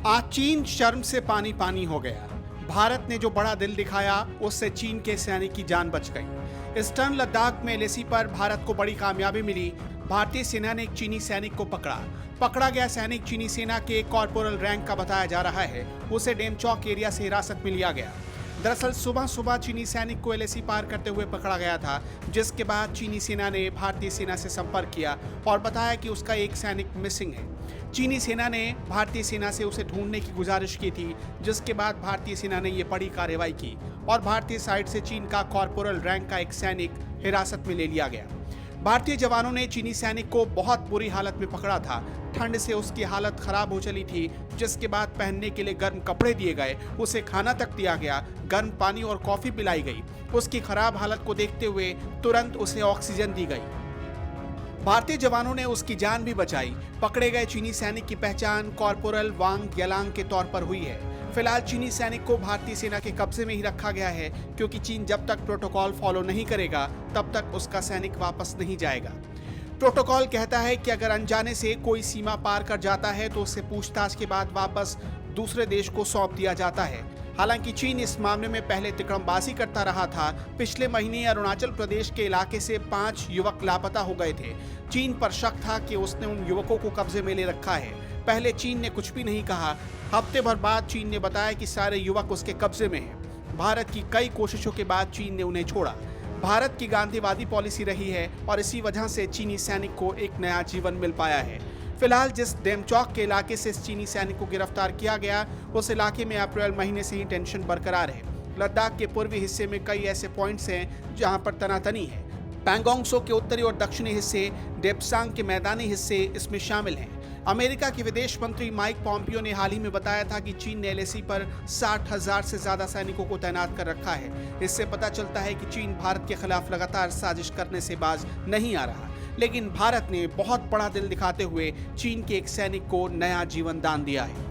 आज चीन शर्म से पानी पानी हो गया। भारत ने जो बड़ा दिल दिखाया उससे चीन के सैनिक की जान बच गई। ईस्टर्न लद्दाख में एलएसी पर भारत को बड़ी कामयाबी मिली। भारतीय सेना ने एक चीनी सैनिक को पकड़ा गया सैनिक चीनी सेना के कॉर्पोरल रैंक का बताया जा रहा है। उसे डेमचौक एरिया से हिरासत में लिया गया। दरअसल सुबह सुबह चीनी सैनिक को एलएसी पार करते हुए पकड़ा गया था, जिसके बाद चीनी सेना ने भारतीय सेना से संपर्क किया और बताया कि उसका एक सैनिक मिसिंग है। चीनी सेना ने भारतीय सेना से उसे ढूंढने की गुजारिश की थी, जिसके बाद भारतीय सेना ने यह बड़ी कार्रवाई की और भारतीय साइड से चीन का कॉर्पोरल रैंक का एक सैनिक हिरासत में ले लिया गया। भारतीय जवानों ने चीनी सैनिक को बहुत बुरी हालत में पकड़ा था। ठंड से उसकी हालत खराब हो चली थी, जिसके बाद पहनने के लिए गर्म कपड़े दिए गए, उसे खाना तक दिया गया, गर्म पानी और कॉफी पिलाई गई। उसकी खराब हालत को देखते हुए तुरंत उसे ऑक्सीजन दी गई। भारतीय जवानों ने उसकी जान भी बचाई। पकड़े गए चीनी सैनिक की पहचान कॉर्पोरल वांग यलांग के तौर पर हुई है। फिलहाल चीनी सैनिक को भारतीय सेना के कब्जे में ही रखा गया है, क्योंकि चीन जब तक प्रोटोकॉल फॉलो नहीं करेगा तब तक उसका सैनिक वापस नहीं जाएगा। प्रोटोकॉल कहता है कि अगर अनजाने से कोई सीमा पार कर जाता है तो उसे पूछताछ के बाद वापस दूसरे देश को सौंप दिया जाता है। हालांकि चीन इस मामले में पहले तिकड़मबाजी करता रहा था। पिछले महीने अरुणाचल प्रदेश के इलाके से 5 युवक लापता हो गए थे। चीन पर शक था कि उसने उन युवकों को कब्जे में ले रखा है। पहले चीन ने कुछ भी नहीं कहा। हफ्ते भर बाद चीन ने बताया कि सारे युवक उसके कब्जे में हैं। भारत की कई कोशिशों के बाद चीन ने उन्हें छोड़ा। भारत की गांधीवादी पॉलिसी रही है और इसी वजह से चीनी सैनिक को एक नया जीवन मिल पाया है। फिलहाल जिस डेमचौक के इलाके से इस चीनी सैनिक को गिरफ्तार किया गया, उस इलाके में अप्रैल महीने से ही टेंशन बरकरार है। लद्दाख के पूर्वी हिस्से में कई ऐसे पॉइंट्स हैं जहां पर तनातनी है। पैंगोंग त्सो के उत्तरी और दक्षिणी हिस्से, डेप्सांग के मैदानी हिस्से इसमें शामिल हैं। अमेरिका के विदेश मंत्री माइक पॉम्पियो ने हाल ही में बताया था कि चीन ने एलएसी पर 60,000 से ज्यादा सैनिकों को तैनात कर रखा है। इससे पता चलता है कि चीन भारत के खिलाफ लगातार साजिश करने से बाज नहीं आ रहा, लेकिन भारत ने बहुत बड़ा दिल दिखाते हुए चीन के एक सैनिक को नया जीवन दान दिया है।